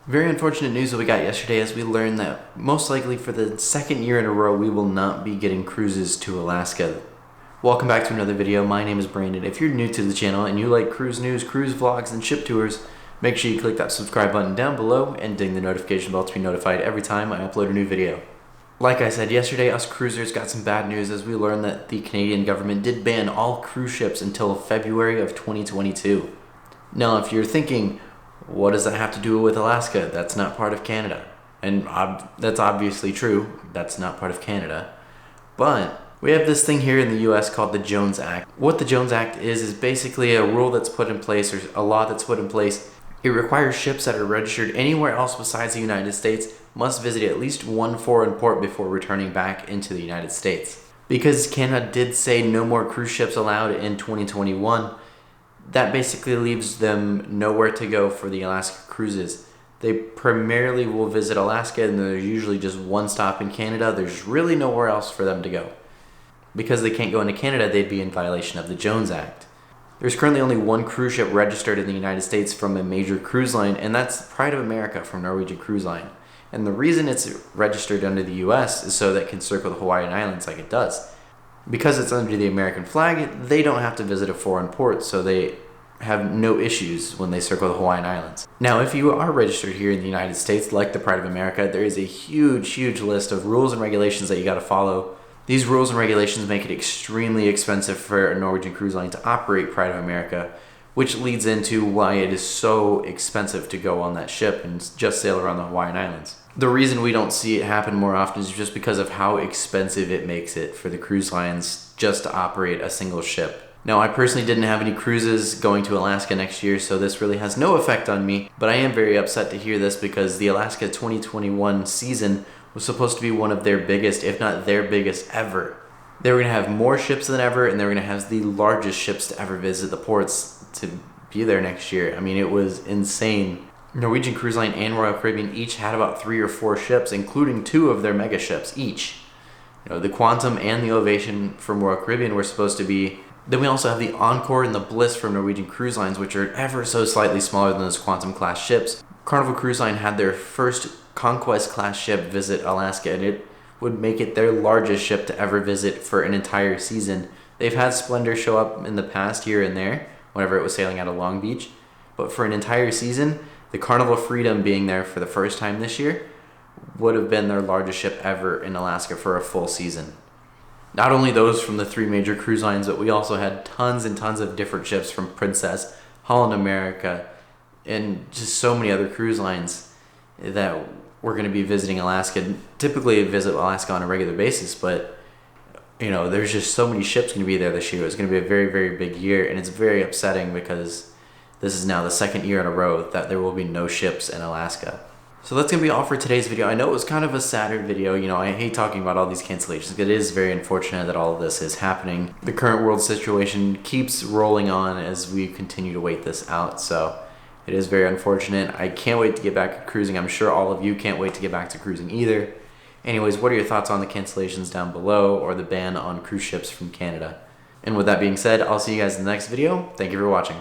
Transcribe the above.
Very unfortunate news that we got yesterday as we learned that most likely for the second year in a row we will not be getting cruises to Alaska. Welcome back to another video. My name is Brandon. If you're new to the channel and you like cruise news, cruise vlogs, and ship tours, make sure you click that subscribe button down below and ding the notification bell to be notified every time I upload a new video. Like I said yesterday, us cruisers got some bad news as we learned that the Canadian government did ban all cruise ships until February of 2022. Now, if you're thinking, what does that have to do with Alaska? That's not part of Canada. And that's obviously true. That's not part of Canada. But we have this thing here in the US called the Jones Act. What the Jones Act is basically a rule that's put in place, or a law that's put in place. It requires ships that are registered anywhere else besides the United States must visit at least one foreign port before returning back into the United States. Because Canada did say no more cruise ships allowed in 2021, that basically leaves them nowhere to go for the Alaska cruises. They primarily will visit Alaska, and there's usually just one stop in Canada. There's really nowhere else for them to go. Because they can't go into Canada, they'd be in violation of the Jones Act. There's currently only one cruise ship registered in the United States from a major cruise line, and that's Pride of America from Norwegian Cruise Line. And the reason it's registered under the US is so that it can circle the Hawaiian Islands like it does. Because it's under the American flag, they don't have to visit a foreign port, so they have no issues when they circle the Hawaiian Islands. Now, if you are registered here in the United States, like the Pride of America, there is a huge list of rules and regulations that you got to follow. These rules and regulations make it extremely expensive for a Norwegian Cruise Line to operate Pride of America, which leads into why it is so expensive to go on that ship and just sail around the Hawaiian Islands. The reason we don't see it happen more often is just because of how expensive it makes it for the cruise lines just to operate a single ship. Now, I personally didn't have any cruises going to Alaska next year, so this really has no effect on me, but I am very upset to hear this because the Alaska 2021 season was supposed to be one of their biggest, if not their biggest ever. They were going to have more ships than ever, and they were going to have the largest ships to ever visit the ports to be there next year. I mean, it was insane. Norwegian Cruise Line and Royal Caribbean each had about 3 or 4 ships, including 2 of their mega ships each. The Quantum and the Ovation from Royal Caribbean were supposed to be. Then we also have the Encore and the Bliss from Norwegian Cruise Lines, which are ever so slightly smaller than those Quantum class ships. Carnival Cruise Line had their first Conquest class ship visit Alaska, and it would make it their largest ship to ever visit for an entire season. They've had Splendor show up in the past here and there, whenever it was sailing out of Long Beach, but for an entire season, the Carnival Freedom being there for the first time this year would have been their largest ship ever in Alaska for a full season. Not only those from the 3 major cruise lines, but we also had tons and tons of different ships from Princess, Holland America, and just so many other cruise lines that were going to be visiting Alaska. Typically visit Alaska on a regular basis, but there's just so many ships going to be there this year. It's going to be a very big year, and it's very upsetting because this is now the second year in a row that there will be no ships in Alaska. So that's going to be all for today's video. I know it was kind of a sadder video. I hate talking about all these cancellations. It is very unfortunate that all of this is happening. The current world situation keeps rolling on as we continue to wait this out. So it is very unfortunate. I can't wait to get back to cruising. I'm sure all of you can't wait to get back to cruising either. Anyways, what are your thoughts on the cancellations down below or the ban on cruise ships from Canada? And with that being said, I'll see you guys in the next video. Thank you for watching.